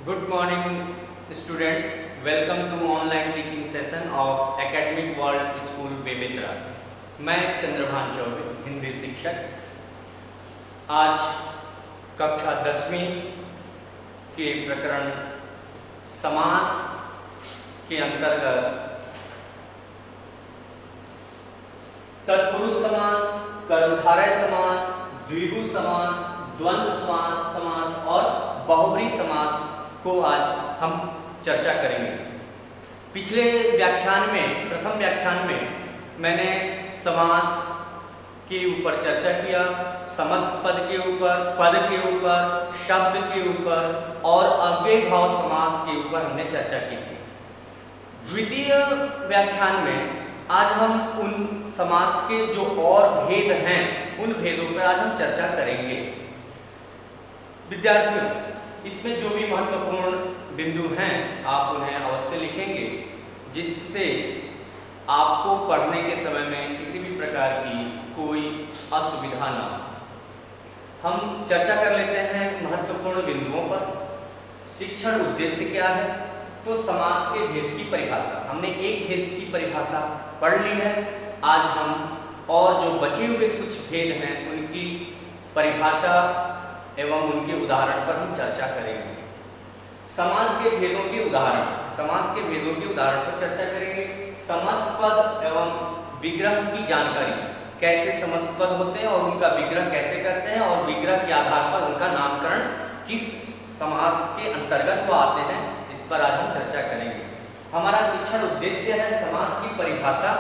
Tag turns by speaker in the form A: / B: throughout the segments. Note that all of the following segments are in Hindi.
A: Good morning, students. Welcome to online teaching session of Academic World School Bemetara. मैं चंद्रभान चौबे, हिंदी शिक्षक। आज कक्षा 10वीं के प्रकरण समास के अंतर्गत तत्पुरुष समास, कर्मधारय समास, द्विगु समास, द्वंद्व समास और बहुब्रीहि समास को आज हम चर्चा करेंगे। पिछले व्याख्यान में, प्रथम व्याख्यान में मैंने समास के ऊपर चर्चा किया, समस्त पद के ऊपर, पद के ऊपर, शब्द के ऊपर और अव्यय भाव समास के ऊपर हमने चर्चा की थी। द्वितीय व्याख्यान में आज हम उन समास के जो और भेद हैं, उन भेदों पर आज हम चर्चा करेंगे। विद्यार्थियों, इसमें जो भी महत्वपूर्ण बिंदु हैं आप उन्हें अवश्य लिखेंगे, जिससे आपको पढ़ने के समय में किसी भी प्रकार की कोई असुविधा न हो। हम चर्चा कर लेते हैं महत्वपूर्ण बिंदुओं पर। शिक्षण उद्देश्य क्या है? तो समास के भेद की परिभाषा, हमने एक भेद की परिभाषा पढ़ ली है। आज हम और जो बचे हुए कुछ भेद हैं उनकी परिभाषा एवं उनके उदाहरण पर हम चर्चा करेंगे। समास के भेदों के उदाहरण, समास के भेदों के उदाहरण पर चर्चा करेंगे। समस्त पद एवं विग्रह की जानकारी, कैसे समस्त पद होते हैं और उनका विग्रह कैसे करते हैं और विग्रह के आधार पर उनका नामकरण किस समास के अंतर्गत वो आते हैं, इस पर आज हम चर्चा करेंगे। हमारा शिक्षण उद्देश्य है समास की परिभाषा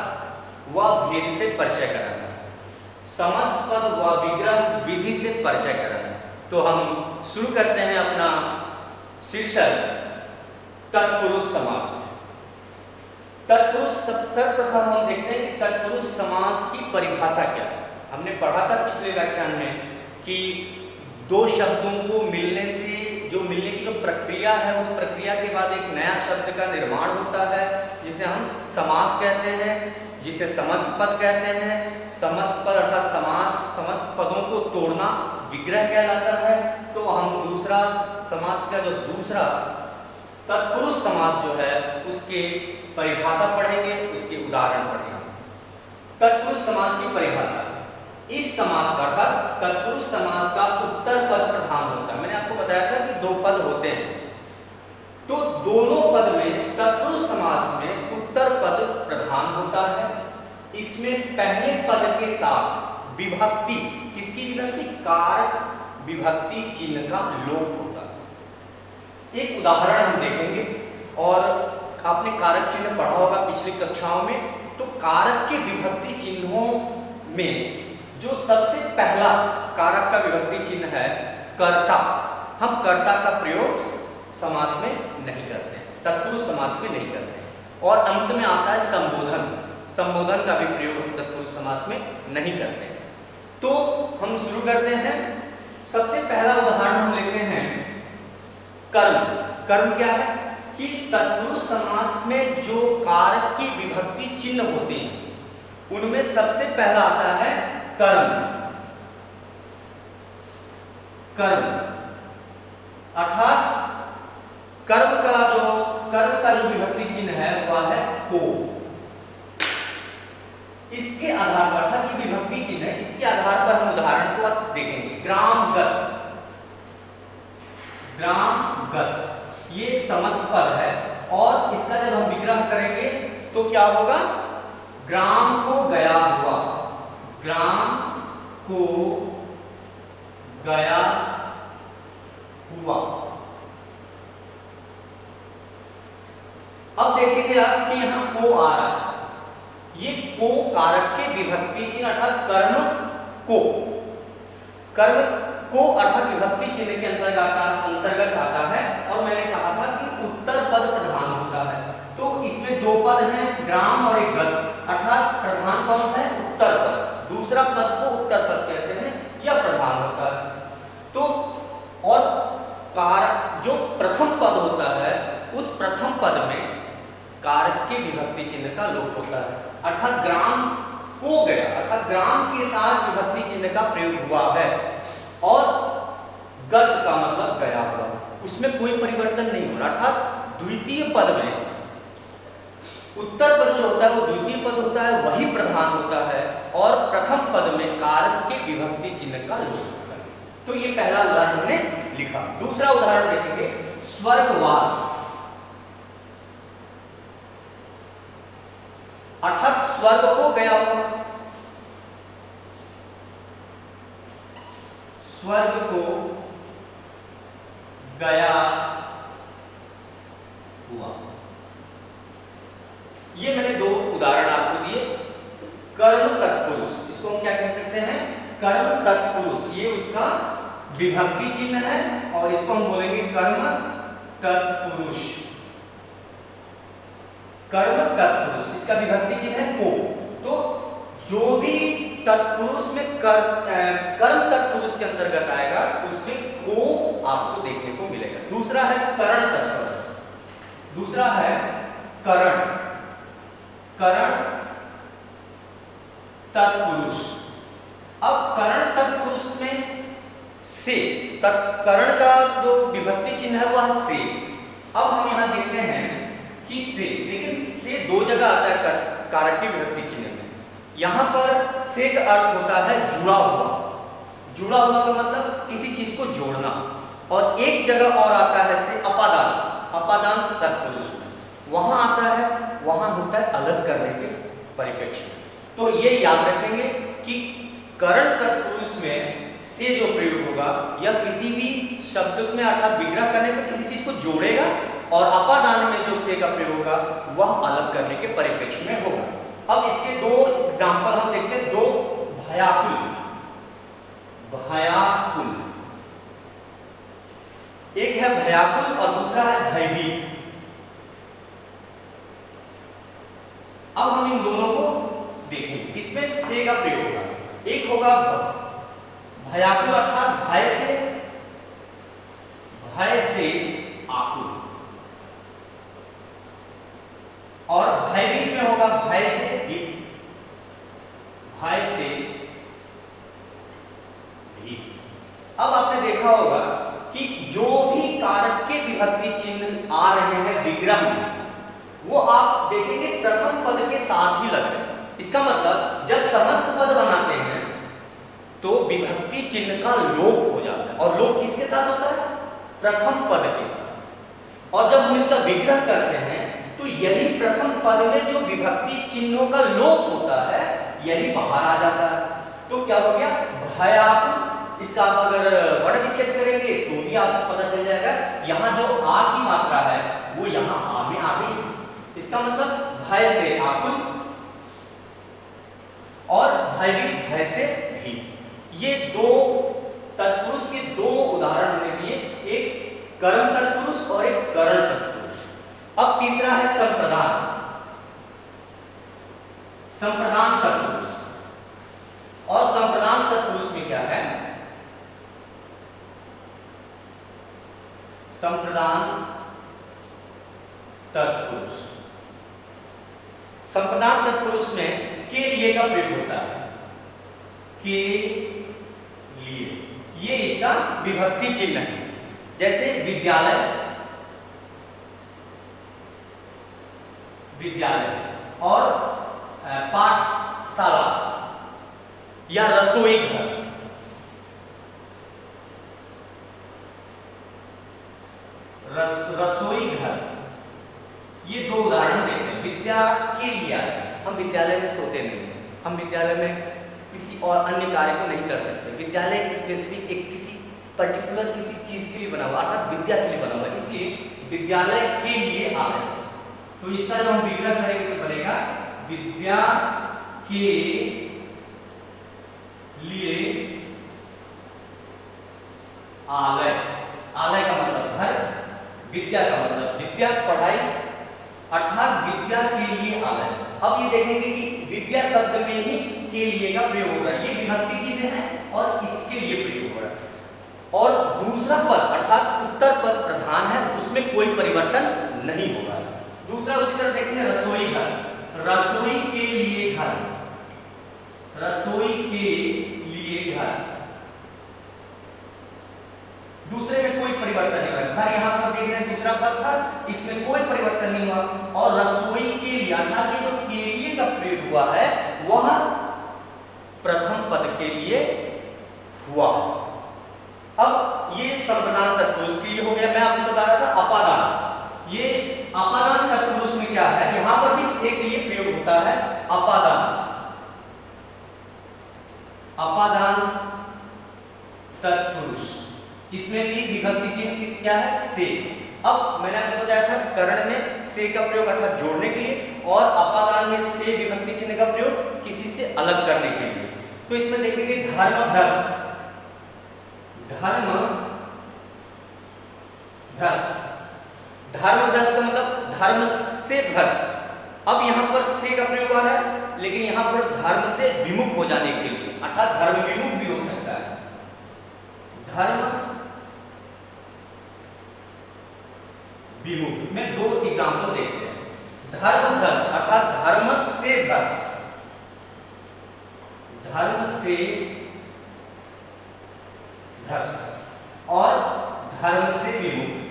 A: व भेद से परिचय कराना, समस्त पद व विग्रह विधि से परिचय कराना। तो हम शुरू करते हैं अपना शीर्षक तत्पुरुष समास। तत्पुरुष, सर्वप्रथम हम देखते हैं कि तत्पुरुष समास की परिभाषा क्या है। हमने पढ़ा था पिछले व्याख्यान में कि दो शब्दों को मिलने से मिलने की जो प्रक्रिया है, उस प्रक्रिया के बाद एक नया शब्द का निर्माण होता है, जिसे हम समास कहते हैं, जिसे समस्त पद कहते हैं। समस्त पद अर्थात समास, समस्त पदों को तोड़ना विग्रह कहलाता है। तो हम दूसरा समास का जो दूसरा तत्पुरुष समास जो है उसके परिभाषा पढ़ेंगे, उसके उदाहरण पढ़ेंगे। तत्पुरुष समास की परिभाषा, इस समास का अर्थात तत्पुरुष समास का उत्तर पद प्रधान होता है। मैंने आपको बताया था कि दो पद होते हैं, तो दोनों पद में तत्पुरुष समास में उत्तर पद प्रधान होता है। इसमें पहले पद के साथ विभक्ति, किसकी विभक्ति? कारक विभक्ति चिन्ह का लोप होता है। एक उदाहरण हम देखेंगे, और आपने कारक चिन्ह पढ़ा होगा पिछली कक्षाओं में। तो कारक के विभक्ति चिन्हों में जो सबसे पहला कारक का विभक्ति चिन्ह है कर्ता, हम कर्ता का प्रयोग समास में नहीं करते हैं, तत्पुरुष समास में नहीं करते हैं। और अंत में आता है संबोधन, संबोधन का भी प्रयोग हम तत्पुरुष समास में नहीं करते हैं। तो हम शुरू करते हैं। सबसे पहला उदाहरण हम लेते हैं कर्म। कर्म क्या है कि तत्पुरुष समास में जो कारक की विभक्ति चिन्ह होते हैं उनमें सबसे पहला आता है कर्म। कर्म अर्थात कर्म का जो विभक्ति चिन्ह है वह है को। इसके आधार पर, अर्थात ये विभक्ति चिन्ह है, इसके आधार पर हम उदाहरण को देखेंगे। ग्रामगत, ग्रामगत ये एक समस्त पद है, और इसका जब हम विग्रह करेंगे तो क्या होगा? ग्राम को गया हुआ, ग्राम को गया हुआ। अब देखेंगे आप कि यहां को आ रहा है, ये को कारक के विभक्ति चिन्ह अर्थात कर्म को, कर्म को अर्थात विभक्ति चिन्ह के अंतर्गत आता है। और मैंने कहा था कि उत्तर पद प्रधान होता है। तो इसमें दो पद हैं, ग्राम और एक गत, अर्थात प्रधान कौन सा है? उत्तर पद। दूसरा पद को उत्तर पद कहते हैं, यह प्रधान होता है। तो और कारक जो प्रथम पद होता है, उस प्रथम पद में कारक के विभक्ति चिन्ह का लोप होता है, अर्थात ग्राम को गया, अर्थात ग्राम के साथ विभक्ति चिन्ह का प्रयोग हुआ है। और गत का मतलब गया हुआ, उसमें कोई परिवर्तन नहीं हो रहा, अर्थात द्वितीय पद में उत्तर पद जो होता है वो द्वितीय पद होता है, वही प्रधान होता है, और प्रथम पद में कारक के विभक्ति चिन्ह का लोप होता है। तो ये पहला उदाहरण हमने लिखा। दूसरा उदाहरण देखेंगे, स्वर्गवास, अर्थात स्वर्ग को गया हुआ, स्वर्ग को गया हुआ। ये मैंने दो उदाहरण आपको दिए। कर्म तत्पुरुष, इसको हम क्या कह सकते हैं, कर्म तत्पुरुष, ये उसका विभक्ति चिन्ह है, और इसको हम बोलेंगे कर्म तत्पुरुष। कर्म तत्पुरुष, इसका विभक्ति चिन्ह है को। तो जो भी तत्पुरुष में कर्म तत्पुरुष के अंतर्गत आएगा उसमें को आपको देखने को मिलेगा। दूसरा है करण तत्पुरुष, दूसरा है करण, करण तत्पुरुष। अब करण तत्पुरुष में से, करण का जो विभक्ति चिन्ह है वह से। अब हम यहां देखते हैं कि से, लेकिन से दो जगह आता है कारक की विभक्ति चिन्ह में। यहां पर से का अर्थ होता है जुड़ा हुआ, जुड़ा हुआ का मतलब किसी चीज को जोड़ना, और एक जगह और आता है से अपादान, अपादान तत्पुरुष में वहां आता है, वहां होता है अलग करने के परिप्रेक्ष्य में। तो ये याद रखेंगे कि करण तत्पुरुष में से जो प्रयोग होगा यह किसी भी शब्द में अर्थात विग्रह करने पर किसी चीज को जोड़ेगा, और अपादान में जो से का प्रयोग होगा वह अलग करने के परिप्रेक्ष्य में होगा। अब इसके दो एग्जांपल हम देखते हैं, दो भयाकुल, भयाकुल, एक है भयाकुल और दूसरा है भयभीत। अब हम इन दोनों को देखें, इसमें से का प्रयोग होगा। एक होगा भयाकुल अर्थात भय से आकुल, और भयभीत में होगा भय से भीत, भय से भीत। अब आपने देखा होगा कि जो भी कारक के विभक्ति चिन्ह आ रहे हैं विग्रह में, वो आप देखेंगे प्रथम पद के साथ ही लग रहे हैं। इसका मतलब जब समस्त पद बनाते हैं तो विभक्ति चिन्ह का लोप हो जाता है, और लोप किसके साथ होता है, प्रथम पद के साथ। और जब हम इसका विग्रह करते हैं तो यही प्रथम पद में जो विभक्ति चिन्हों का लोप होता है यही बाहर आ जाता है। तो क्या हो गया, भयाकुल, इसका आप अगर वर्ण विच्छेद करेंगे तो भी आपको पता चल जाएगा यहाँ जो आ की मात्रा है वो यहाँ आ में आ गई। इसका मतलब भय से आकुल और भयभीत, भय से भीत। ये दो तत्पुरुष के दो उदाहरण हमने दिए, एक कर्म तत्पुरुष और एक करण तत्पुरुष। अब तीसरा है संप्रदान, संप्रदान तत्पुरुष। और संप्रदान तत्पुरुष में क्या है, संप्रदान तत्पुरुष, संप्रदान तत्पुरुष में के लिए का प्रयोग होता है, के लिए, ये इसका विभक्ति चिन्ह है। जैसे विद्यालय, विद्यालय, और पाठशाला या रसोई घर, रसोई घर, ये दो उदाहरण देखते हैं। विद्या के लिए हम विद्यालय में सोते नहीं हैं, हम विद्यालय में किसी और अन्य कार्य को नहीं कर सकते। विद्यालय स्पेसिफिक एक किसी पर्टिकुलर किसी चीज के लिए बना हुआ, अर्थात विद्या के लिए बना हुआ, इसलिए विद्यालय के लिए आ रहे हैं। तो इसका जब हम विग्रह करेंगे तो बनेगा विद्या के लिए आलय। आलय का मतलब घर, विद्या का मतलब विद्या, पढ़ाई, अर्थात विद्या के लिए आलय। अब ये देखेंगे कि विद्या शब्द में ही के लिए का प्रयोग हो रहा है, ये विभक्ति चिन्ह है और इसके लिए प्रयोग हो रहा है। और दूसरा पद अर्थात उत्तर पद प्रधान है, उसमें कोई परिवर्तन नहीं होगा। दूसरा उसी तरह देखेंगे रसोई घर, रसोई के लिए घर, रसोई के लिए घर, दूसरे में कोई परिवर्तन नहीं होगा। घर अर्थात ये जो के लिए का प्रयोग हुआ है वह प्रथम पद के लिए हुआ। अब ये संप्रदान तत्पुरुष के लिए हो गया। मैं आपको बता रहा था अपादान। ये अपादान तत्पुरुष में क्या है, यहां पर भी से के लिए प्रयोग होता है अपादान। अपादान तत्पुरुष, इसमें भी विभक्ति चिन्ह किस क्या है, से। अब मैंने आपको बताया था करण में से का प्रयोग अर्थात जोड़ने के लिए, और अपादान में से विभक्ति चिन्ह का प्रयोग किसी से अलग करने के लिए। तो इसमें देखेंगे धर्म भ्रष्ट, धर्म भ्रष्ट, धर्म भ्रष्ट का मतलब धर्म से भ्रष्ट। अब यहां पर से का प्रयोग आ रहा है, लेकिन यहां पर धर्म से विमुख हो जाने के लिए, अर्थात धर्म विमुख भी हो सकता है। धर्म विमुख में दो एग्जाम्पल देखते हैं। धर्म भ्रष्ट अर्थात धर्म से भ्रष्ट, धर्म से भ्रष्ट, और धर्म से विमुख,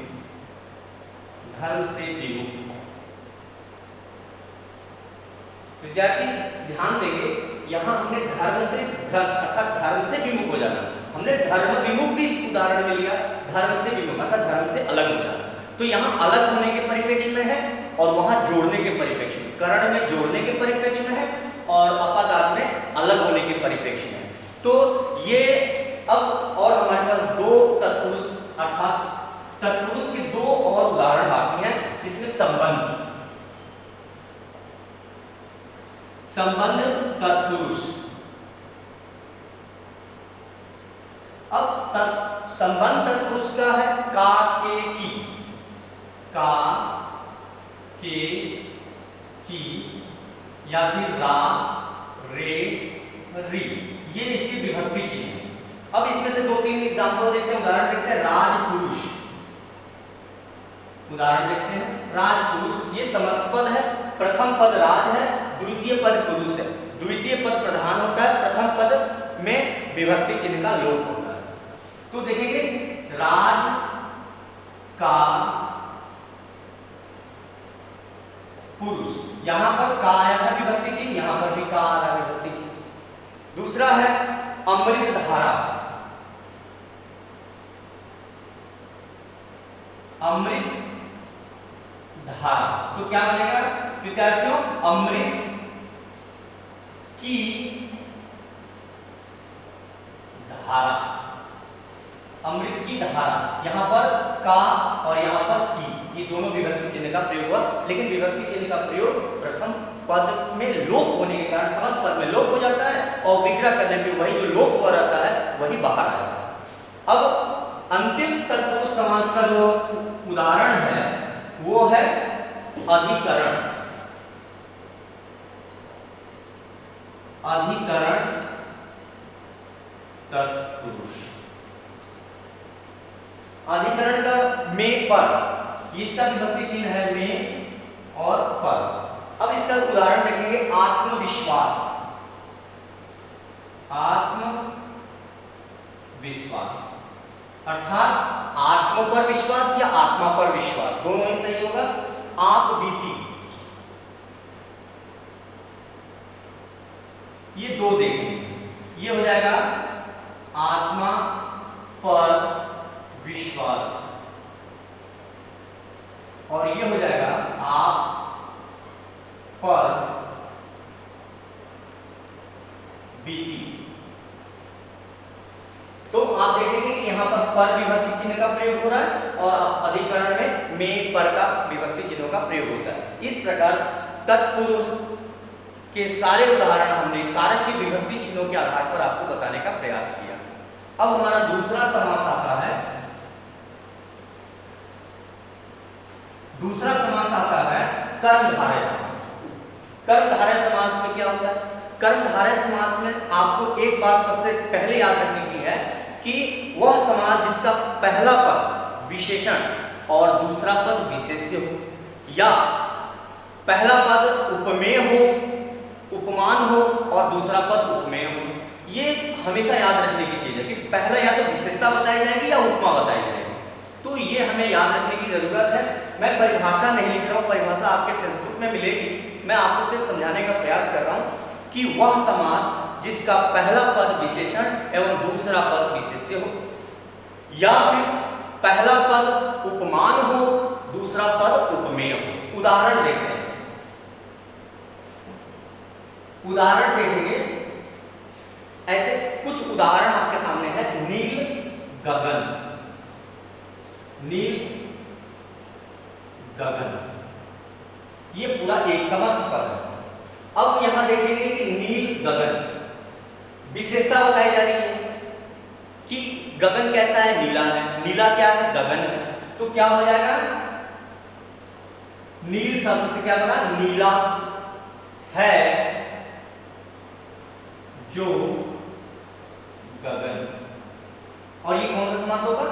A: धर्म से विमुख। विद्यार्थी ध्यान देंगे, यहां हमने धर्म से भ्रष्ट अर्थात धर्म से विमुख हो जाना, हमने धर्म विमुख भी उदाहरण में लिया, धर्म से विमुख अर्थात धर्म से अलग हो जाना। तो यहां अलग होने के परिप्रेक्ष्य में है और वहां जोड़ने के परिप्रेक्ष्य में, करण में जोड़ने के परिप्रेक्ष्य में है और अपादान में अलग होने के परिप्रेक्ष्य में। तो ये अब और हमारे पास दो तत्पुरुष अर्थात तत्पुरुष के दो और उदाहरण बाकी हैं, जिसमें संबंध, संबंध तत्पुरुष। अब संबंध तत्पुरुष का है का, के, की, का, के, की, या फिर रा, रे, री, ये इसकी विभक्ति चिन्ह है। अब इसमें से दो तीन एग्जांपल देखते हैं, उदाहरण देखते हैं। राजपुरुष, उदाहरण देखते हैं राजपुरुष, ये समस्त पद है, प्रथम पद राज है, द्वितीय पद पुरुष है, द्वितीय पद प्रधान होता है, प्रथम पद में विभक्ति चिन्ह का लोप होता है। तो देखेंगे राज का पुरुष, यहां पर का आया था विभक्ति चिन्ह, यहां पर भी का आ रहा है विभक्ति चिन्ह। दूसरा है अमृत धारा, अमृत धारा, तो क्या बनेगा विद्यार्थियों, अमृत की धारा, अमृत की धारा, यहां पर का और यहां पर की, ये दोनों विभक्ति चिन्ह का प्रयोग हुआ, लेकिन विभक्ति चिन्ह का प्रयोग प्रथम पद में लोप होने के कारण समस्त पद में लोप हो जाता है और विग्रह करने पर वही जो लोप हुआ रहता है वही बाहर आएगा। अब अंतिम तत्पुरुष समास का जो उदाहरण है वो है अधिकरण, अधिकरण तत्पुरुष। अधिकरण का में पर, ये इसका विभक्ति चिन्ह है में और पर। अब इसका उदाहरण देखेंगे आत्मविश्वास, आत्मविश्वास अर्थात आत्म पर विश्वास या आत्मा पर विश्वास, दोनों ही सही होगा। आप बीती, ये दो देखेंगे, ये हो जाएगा आत्मा पर विश्वास और ये हो जाएगा आप पर बीती। तो आप देखेंगे कि यहां पर विभक्ति चिन्ह का प्रयोग हो रहा है और अधिकरण में पर का विभक्ति चिन्हों का प्रयोग होता है। इस प्रकार तत्पुरुष के सारे उदाहरण हमने कारक के विभक्ति चिन्हों के आधार पर आपको बताने का प्रयास किया। अब हमारा दूसरा समास आता है, दूसरा समास आता है कर्मधारय समास। कर्मधारय समास में क्या होता है? कर्मधारय समास में आपको एक बात सबसे पहले याद रखने की है कि वह समास जिसका पहला पद विशेषण और दूसरा पद विशेष्य हो, या पहला पद उपमेय हो, उपमान हो और दूसरा पद उपमेय हो। ये हमेशा याद रखने की चीज है कि पहला या तो विशेषता बताई जाएगी या उपमा बताई जाएगी। तो ये हमें याद रखने की जरूरत है। मैं परिभाषा नहीं लिख रहा हूँ, परिभाषा आपके टेक्स्ट बुक में मिलेगी, मैं आपको सिर्फ समझाने का प्रयास कर रहा हूं कि वह समास जिसका पहला पद विशेषण एवं दूसरा पद विशेष्य हो, या फिर पहला पद उपमान हो, दूसरा पद उपमेय हो। उदाहरण देखते हैं, उदाहरण देखेंगे। ऐसे कुछ उदाहरण आपके सामने है। नील गगन, नील गगन, ये पूरा एक समस्त पद है। अब यहां देखेंगे कि नील गगन, विशेषता बताई जा रही है कि गगन कैसा है, नीला है। नीला क्या है, गगन है। तो क्या हो जाएगा, नील शब्द से क्या बना, नीला है जो गगन। और ये कौन सा समास होगा,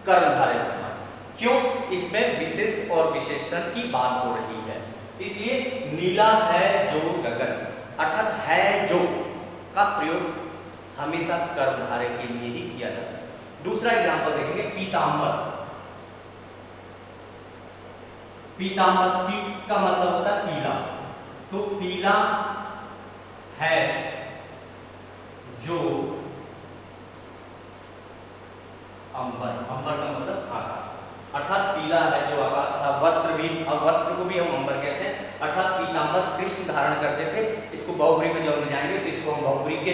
A: कर्मधारय समास। क्यों, इसमें विशेष और विशेषण की बात हो रही है, इसलिए नीला है जो गगन, अर्थात है जो का प्रयोग हमेशा कर्मधारय के लिए ही किया जाता है। दूसरा एग्जांपल देखेंगे, पीतांबर। पीतांबर, पीत का मतलब होता है पीला, तो पीला है जो अंबर, अंबर का मतलब आकाश, अर्थात पीला है जो आकाश था। वस्त्र भी, अब वस्त्र को भी हम अंबर कहते हैं, अर्थात पीतांबर कृष्ण धारण करते थे। इसको बहुब्री में जब हम जाएंगे तो इसको हम बहुब्री के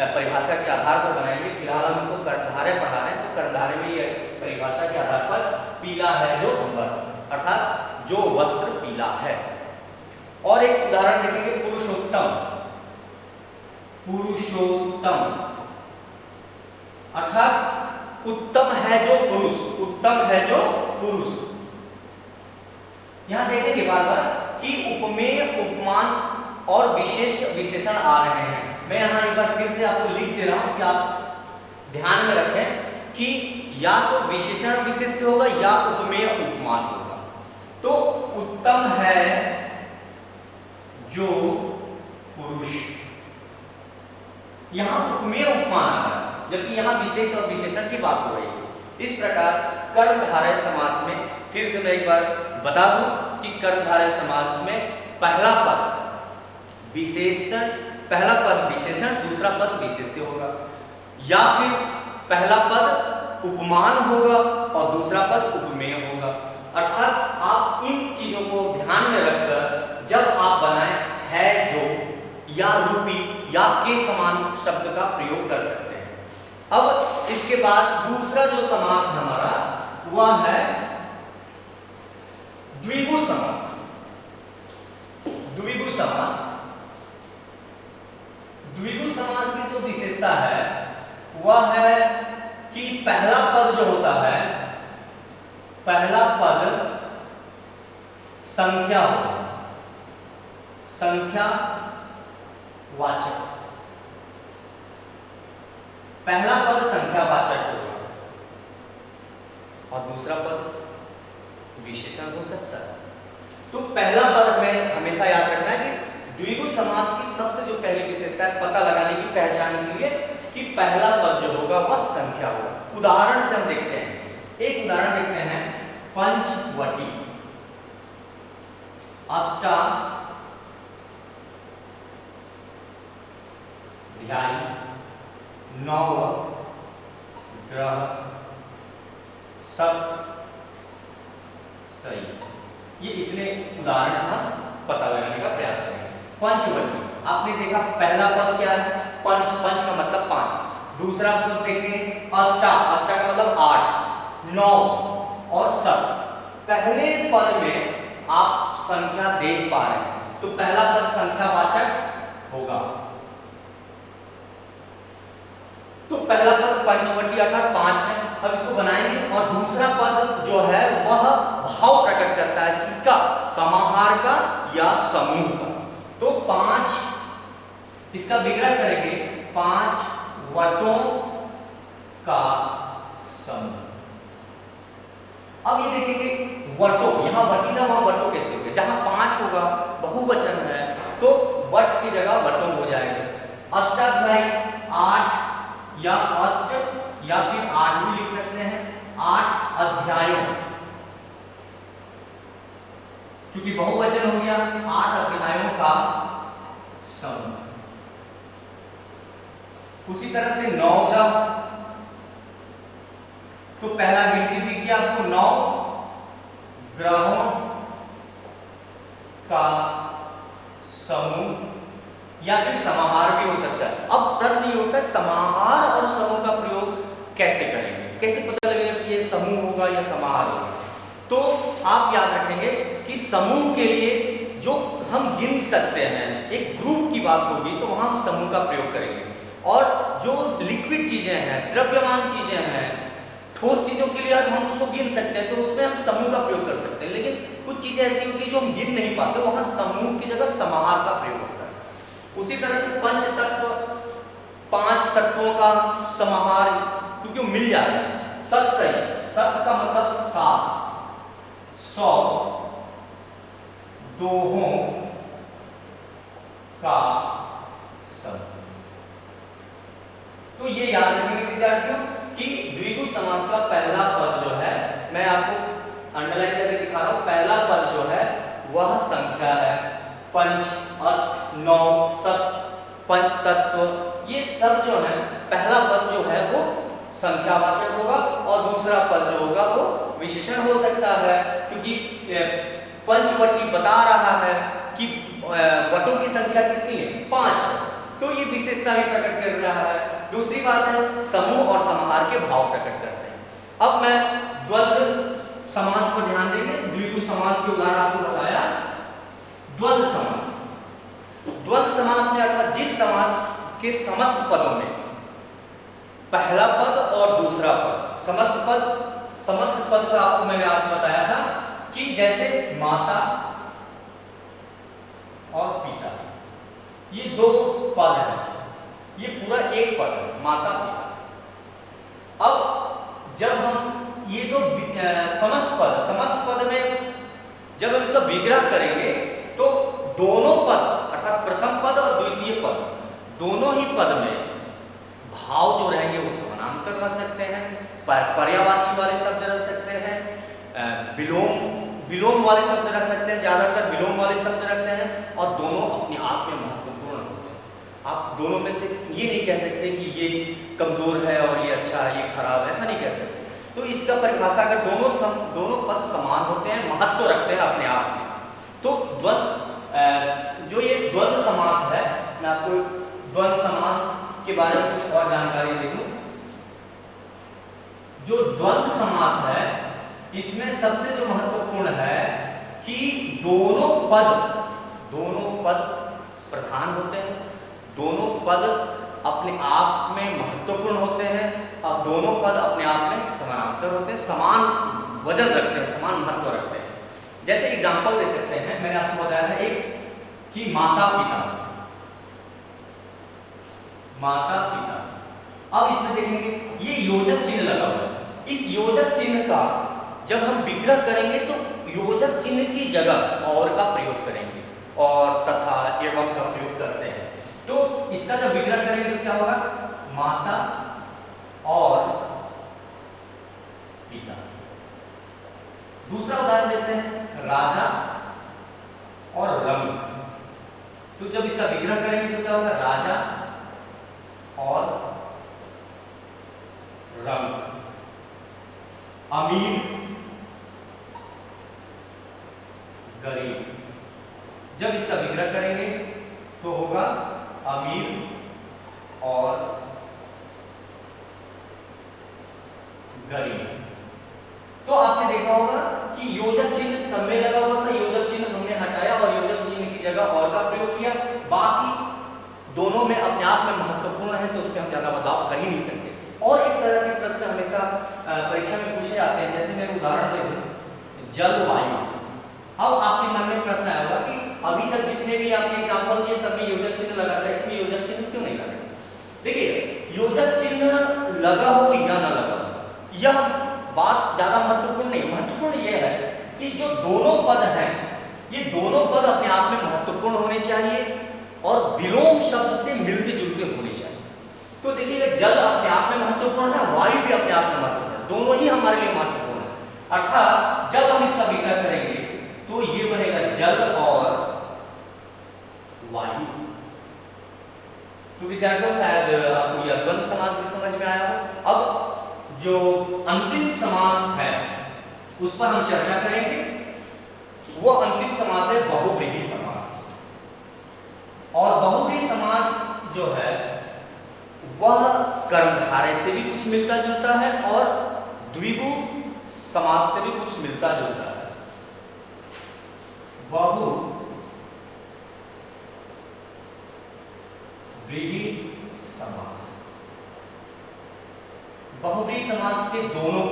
A: परिभाषा के आधार पर बनाएंगे। फिलहाल हम इसको कर्मधारय पढ़ा रहे हैं, तो कर्मधारय में ये परिभाषा के आधार पर पीला है जो अंबर, अर्थात जो वस्त्र पीला है। और एक उदाहरण देखेंगे, पुरुषोत्तम। पुरुषोत्तम अर्थात उत्तम है जो पुरुष, उत्तम है जो पुरुष। यहां देखेंगे बार बार कि उपमेय, उपमान और विशेष विशेषण आ रहे हैं। मैं यहां एक बार फिर से आपको लिख दे रहा हूं कि आप ध्यान में रखें कि या तो विशेषण विशेष्य होगा या उपमेय उपमान होगा। तो उत्तम है जो पुरुष, यहां उपमेय उपमान आ रहा है, जबकि यहां विशेष और विशेषण की बात हो रही है। इस प्रकार कर्मधारय समास में, फिर से मैं एक बार बता दूं कि कर्मधारय समास में पहला पद विशेषण, पहला पद विशेषण, दूसरा पद विशेष्य होगा, या फिर पहला पद उपमान होगा और दूसरा पद उपमेय होगा। अर्थात आप इन चीजों को ध्यान में रखकर जब आप बनाएं है जो या रूपी या के समान शब्द का प्रयोग कर सकते हैं। अब इसके बाद दूसरा जो समास हमारा वह है द्विगु समास। द्विगु समास, द्विगु समास की जो विशेषता है वह है कि पहला पद जो होता है, पहला पद संख्या होगा, संख्या वाचक, पहला पद संख्यावाचक होगा और दूसरा पद विशेषण हो सकता है। तो पहला पद हमें हमेशा याद रखना है कि द्विगु समास की सबसे जो पहली विशेषता है पता लगाने की, पहचान के लिए, कि पहला पद जो होगा वह संख्या होगा। उदाहरण से हम देखते हैं, एक उदाहरण देखते हैं, पंचवटी, अष्टाध्यायी, नव ग्रह, सप्त सही। ये इतने उदाहरण से हम पता लगाने का प्रयास करेंगे। पंचवटी, आपने देखा पहला पद क्या है, पंच, पंच का मतलब पांच। दूसरा पद देखें अष्टा, अष्टा का मतलब आठ, नौ और सप्त। पहले पद में आप संख्या देख पा रहे हैं, तो पहला पद संख्यावाचक होगा। तो पहला पद पंचवटी अर्थात पांच है, अब इसको बनाएंगे। और दूसरा पद जो है वह भाव प्रकट करता है, किसका, समाहार का या समूह का। तो पांच, इसका विग्रह करेंगे, पांच वटों का समूह। अब ये देखेंगे वटों, यहां वटी था, वहां वटों कैसे हो गए, जहां पांच होगा बहुवचन है तो वट की जगह वटों हो जाएगा। अष्टाध्यायी, आठ या अष्ट या फिर आठ भी लिख सकते हैं, आठ अध्यायों, चूंकि बहुवचन हो गया, आठ अध्याय समूह। उसी तरह से 9 ग्रह, तो पहला गिनती दी कि आपको 9 ग्रहों का समूह या फिर समाहार भी हो सकता है। अब प्रश्न ये उठता है समाहार और समूह का प्रयोग कैसे करेंगे, कैसे पता लगेगा कि ये समूह होगा या समाहार होगा। तो आप याद रखेंगे कि समूह के लिए जो हम गिन सकते हैं, एक ग्रुप की बात होगी तो वहां हम समूह का प्रयोग करेंगे। और जो लिक्विड चीजें हैं, द्रव्यमान चीजें हैं, ठोस चीजों के लिए हम उसको गिन सकते हैं तो उसमें हम समूह का प्रयोग कर सकते हैं। लेकिन कुछ चीजें ऐसी होती है जो हम गिन नहीं पाते, वहां समूह की जगह समाहार का प्रयोग होता है। उसी तरह से पंच तत्व, 5 तत्वों का समाहार, क्योंकि वो मिल जाता है। सत सही, सत का मतलब 7, 100 दोहों का समूह। तो ये याद रखेंगे विद्यार्थियों कि द्विगु समास का पहला पद जो है, मैं आपको अंडरलाइन करके दिखा रहा हूं, पहला पद जो है वह संख्या है। पंच, अष्ट, 9, सत, पंच तत्व, ये सब जो है पहला पद जो है वो संख्यावाचक होगा और दूसरा पद जो होगा वो विशेषण हो सकता है, क्योंकि पंचवटी बता रहा है कि वटों की संख्या कितनी है, 5 है, तो ये विशेषता भी प्रकट कर रहा है। दूसरी बात है समूह और समाहार के भाव प्रकट करते हैं। अब मैं द्वंद्व समास पर ध्यान देंगे। द्विगु समास के उदाहरण आपको बताया। द्वंद्व समास, द्वंद्व समास में अर्थात जिस समास के समस्त पदों में पहला पद और दूसरा पद, समस्त पद का आपको मैंने आपको बताया था कि जैसे माता और पिता, ये 2 पद हैं, ये पूरा एक पद है, माता पिता। अब जब हम ये 2 समस्त पद में जब हम इसका विग्रह करेंगे तो दोनों पद अर्थात प्रथम पद और द्वितीय पद, दोनों ही पद में भाव जो रहेंगे वो समानांतर रह सकते हैं, पर्यायवाची वाले शब्द रह सकते हैं, विलोम वाले शब्द रह सकते हैं, ज्यादातर विलोम वाले शब्द रखते हैं, और दोनों अपने आप में महत्वपूर्ण होते हैं। आप दोनों में से ये नहीं कह सकते कि ये कमजोर है और ये अच्छा है, ये खराब है, ऐसा नहीं कह सकते। तो इसका परिभाषा अगर दोनों पद समान होते हैं, महत्व रखते हैं अपने आप में, तो जो ये द्वंद्व समास है, मैं आपको द्वंद्व समास के बारे में कुछ और जानकारी दे दूं। जो द्वंद्व समास है इसमें सबसे जो महत्वपूर्ण है कि दोनों पद प्रधान होते हैं, दोनों पद अपने आप में महत्वपूर्ण होते हैं और दोनों पद अपने आप में समानांतर होते हैं, समान वजन रखते हैं, समान महत्व रखते हैं। जैसे एग्जांपल दे सकते हैं, मैंने आपको बताया था एक कि माता पिता। अब इसमें देखेंगे ये योजक चिन्ह लगा हुआ है। इस योजक चिन्ह का जब हम विग्रह करेंगे तो योजक चिन्ह की जगह और का प्रयोग करेंगे, और तथा एवं का प्रयोग करते हैं। तो इसका जब विग्रह करेंगे तो क्या होगा, माता और पिता। दूसरा उदाहरण देते हैं, राजा और रंग। तो जब इसका विग्रह करेंगे तो क्या होगा, राजा और रंग। अमीर, गरीब। जब इसका विग्रह करेंगे तो होगा अमीर और गरीब। तो आपने देखा होगा कि योजक चिन्ह सब में लगा हुआ था, योजक चिन्ह हमने हटाया और योजक चिन्ह की जगह और का प्रयोग किया। बाकी दोनों में अपने आप में महत्वपूर्ण है तो उस पर हम ज्यादा बदलाव कर ही नहीं सकते। और एक तरह के प्रश्न हमेशा परीक्षा में पूछे जाते हैं, जैसे मैं उदाहरण दे दूं, जलवायु। अब आपके मन में प्रश्न आया होगा कि अभी तक जितने भी आपने एग्जांपल दिए सब में योजक चिन्ह लगा था, इसमें योजक चिन्ह क्यों नहीं लगा? देखिए, योजक चिन्ह लगा हो या ना लगा हो, यह बात ज्यादा महत्वपूर्ण नहीं। महत्वपूर्ण यह है कि जो दोनों पद हैं, ये दोनों पद अपने आप में महत्वपूर्ण होने चाहिए और विलोम शब्द से मिलते जुलते होने चाहिए। तो देखिए, जल अपने आप में महत्वपूर्ण है, वायु भी अपने आप में महत्वपूर्ण है, दोनों ही हमारे लिए महत्वपूर्ण है। अर्थात जब हम इसका विग्रह करेंगे तो ये बनेगा जल और वायु। तो विद्यार्थियों शायद आपको यह द्वंद्व समास भी समझ में आया हो। अब जो अंतिम समास है उस पर हम चर्चा करेंगे। वो अंतिम समास है बहुव्रीहि समास। और बहुव्रीहि समास जो है वह कर्मधारय से भी कुछ मिलता जुलता है और द्विगु समास से भी कुछ मिलता जुलता है। बहुव्रीहि समास, बहुव्रीहि समास के दोनों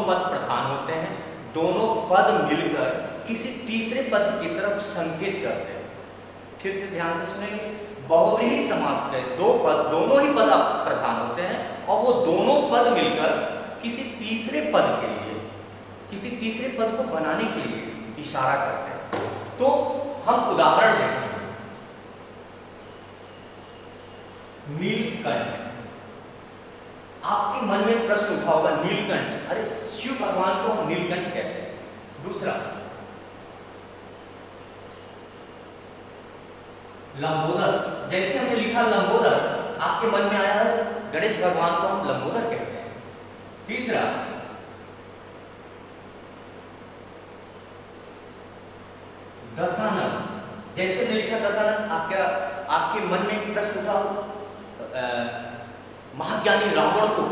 A: पद प्रधान होते हैं। दोनों पद मिलकर किसी तीसरे पद की तरफ संकेत करते हैं। फिर से ध्यान से सुनेंगे। बहुव्रीहि समास के दोनों ही पद प्रधान होते हैं और वो दोनों पद मिलकर किसी तीसरे पद के लिए, किसी तीसरे पद को बनाने के लिए इशारा करते हैं। तो हम उदाहरण देखेंगे। नीलकंठ, आपके मन में प्रश्न उठा होगा, नीलकंठ, अरे शिव भगवान को हम नीलकंठ कहते हैं। दूसरा लंबोदर, जैसे हमने लिखा लंबोदर, आपके मन में आया है गणेश भगवान को हम लंबोदर कहते हैं। तीसरा दशानन, जैसे हमने लिखा दशानन, आपके मन में प्रश्न उठा हो, महाज्ञानी रावण को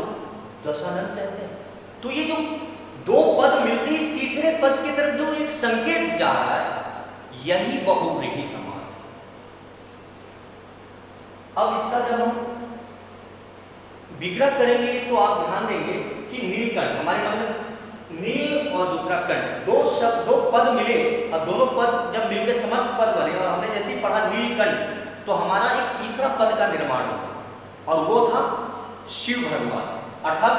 A: दशानन कहते हैं। तो ये जो दो पद मिलते ही तीसरे पद की तरफ जो एक संकेत जा रहा है, यही बहुव्रीहि समास है। अब इसका जब हम विग्रह करेंगे तो आप ध्यान देंगे कि नीलकंठ, हमारे मन में नील और दूसरा कंठ, दो पद मिले और दोनों पद जब मिलकर समस्त पद बने, और हमने जैसे ही पढ़ा नीलकंठ तो हमारा एक तीसरा पद का निर्माण हुआ और वो था शिव भगवान, अर्थात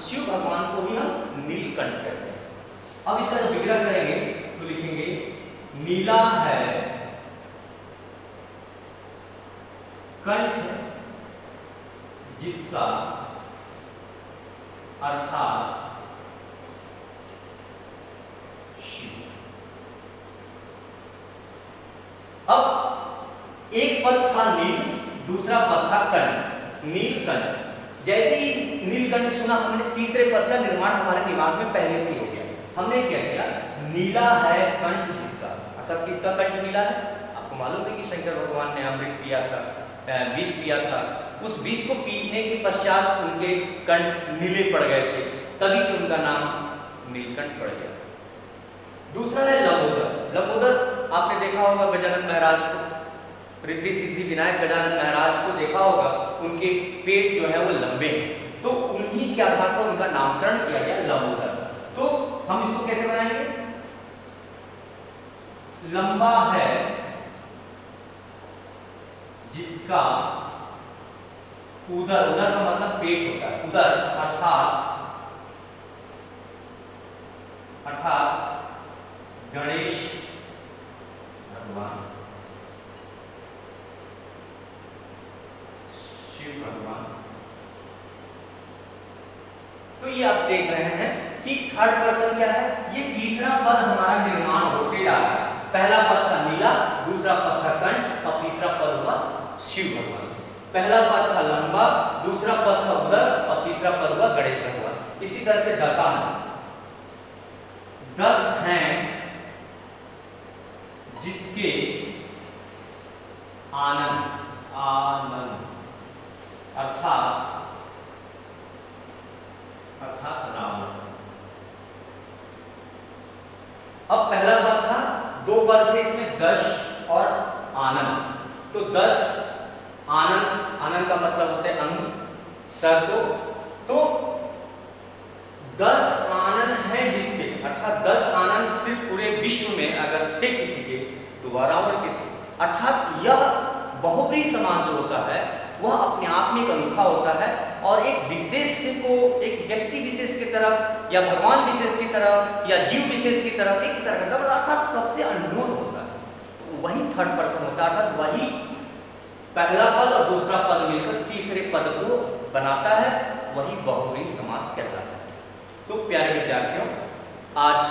A: शिव भगवान को ही हम नीलकंठ कहते हैं। अब इसका जब विग्रह करेंगे तो लिखेंगे नीला है कंठ जिसका, अर्थात शिव। अब एक पद था नील, दूसरा पद था कंठ, नीलकंठ। जैसे ही नीलकंठ सुना, हमने तीसरे पद का निर्माण हमारे दिमाग में पहले से हो गया। हमने क्या किया, नीला है कंठ जिसका, अर्थात किसका कंठ नीला है। आपको मालूम है कि शंकर भगवान ने अमृत पिया था, विष पिया था, उस विष को पीने के पश्चात उनके कंठ नीले पड़ गए थे, तभी से उनका नाम नीलकंठ पड़ गया। दूसरा है लंबोदर। लंबोदर आपने देखा होगा गजानन महाराज को, रिद्धि सिद्धि विनायक गजानन महाराज को देखा होगा, उनके पेट जो है वो लंबे हैं, तो उन्हीं के आधार पर उनका नामकरण किया गया लंबोदर। तो हम इसको कैसे बनाएंगे, लंबा है जिसका उदर, उदर का मतलब पेट होता है, उदर अर्थात गणेश भगवान, शिव भगवान। तो ये आप देख रहे हैं कि थर्ड पर्सन क्या है, ये तीसरा पद हमारा निर्माण होते जा रहा है। पहला पद था नीला, दूसरा पद था कंठ और तीसरा पद हुआ शिव भगवान। पहला पद था लंबा, दूसरा पद था उदर और तीसरा पद हुआ गणेश भगवान। इसी तरह से दशानन, 10 हैं जिसके आनंद, अर्थात रावण। अब पहला पद था, दो पद थे इसमें, 10 और आनंद। तो 10 आनंद, आनंद का मतलब होता है अंग, सर को। तो 10 आनंद हैं जिसके, अर्थात 10 आनंद सिर्फ पूरे विश्व में अगर थे किसी के तो वह रावण के थे। अर्थात यह बहुव्रीहि समास जो होता है वह अपने आप में एक अनोखा होता है और एक विशेष को एक व्यक्ति विशेष की तरफ या भगवान विशेष की तरफ या जीव विशेष की तरफ एक इशारा करता है, अर्थात सबसे अननोन होता है। तो वही थर्ड पर्सन होता है, अर्थात वही पहला पद और दूसरा पद मिलकर तीसरे पद को बनाता है, वही बहुव्रीहि समास कहलाता है। तो प्यारे विद्यार्थियों, आज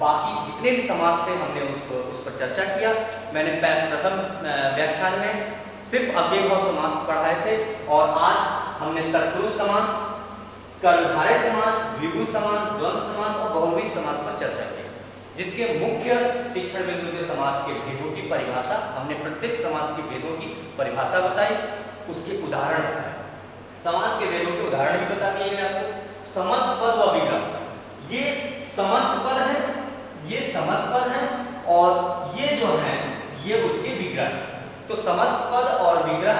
A: बाकी जितने भी समास थे हमने उस पर चर्चा किया। मैंने प्रथम व्याख्यान में सिर्फ अव्ययभाव समास पढ़ाए थे और आज हमने तत्पुरुष समास, कर्मधारय समास, द्विगु समास, द्वंद्व समास और बहुव्रीहि समास पर चर्चा की, जिसके मुख्य शिक्षण बिंदु के समास के भेदों की परिभाषा, हमने प्रत्येक समास के भेदों की परिभाषा बताई, उसके उदाहरण बताए। समास के भेदों के उदाहरण भी बता दिए गए आपको। समस्त पद व विग्रह, ये समस्त पद है, ये समस्त पद है और ये जो है ये उसके विग्रह। तो समस्त पद और विग्रह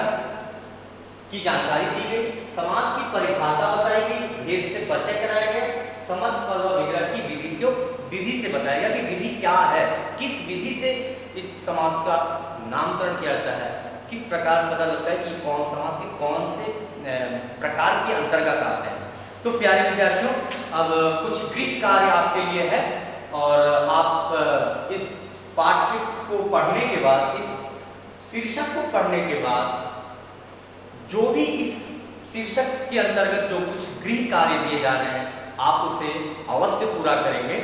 A: की जानकारी दी गई, समास की परिभाषा बताई गई, भेद से परिचय कराया गया, समस्त पद और विग्रह की विधि को विधि से बताया गया कि विधि क्या है, किस विधि से इस समास का नामकरण किया जाता है, किस प्रकार पता लगता है कि कौन समास के कौन से प्रकार के अंतर्गत आते हैं। तो प्यारे विद्यार्थियों, अब कुछ गृह कार्य आपके लिए है और आप इस पाठ्य को पढ़ने के बाद, इस शीर्षक को पढ़ने के बाद, जो भी इस शीर्षक के अंतर्गत जो कुछ गृह कार्य दिए जा रहे हैं आप उसे अवश्य पूरा करेंगे।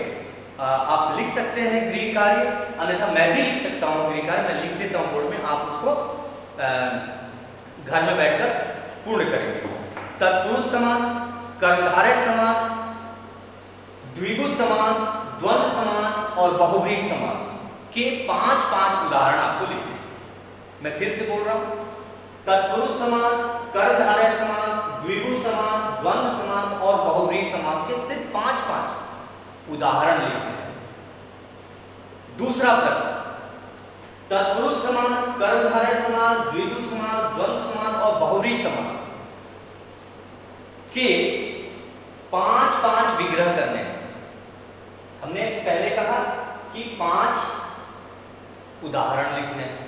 A: आप लिख सकते हैं गृह कार्य, अन्यथा मैं भी लिख सकता हूँ गृह कार्य, मैं लिख देता हूँ बोर्ड में, आप उसको घर में बैठकर पूर्ण करेंगे। तत्पुरुष समास, कर्मधारय समास, द्विगु समास, द्वंद्व समास और बहुव्रीहि समास के 5 उदाहरण आपको लिखने हैं। मैं फिर से बोल रहा हूँ, तत्पुरुष समास, कर्मधारय समास, द्विगु समास, द्वंद्व समास और बहुव्रीहि समास के सिर्फ 5 उदाहरण लिखने हैं। दूसरा प्रश्न, तत्पुरुष समास, कर्मधारय समास, द्विगु समास, द्वंद्व समास और बहुव्रीहि समास के 5 विग्रह करने हैं। हमने पहले कहा कि 5 उदाहरण लिखने हैं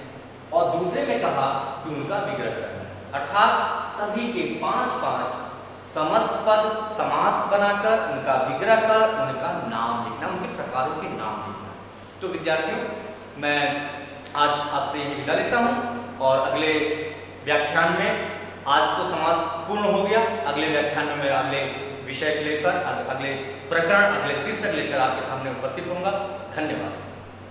A: और दूसरे में कहा कि उनका विग्रह करना है, अर्थात सभी के 5 समस्त पद समास बनाकर उनका विग्रह कर उनका नाम लिखना, उनके प्रकारों के नाम लिखना। तो विद्यार्थियों, मैं आज आपसे यही विदा लेता हूं और अगले व्याख्यान में, आज तो समास पूर्ण हो गया, अगले व्याख्यान में मैं अगले विषय लेकर, अगले प्रकरण, अगले शीर्षक लेकर आपके सामने उपस्थित होऊंगा। धन्यवाद।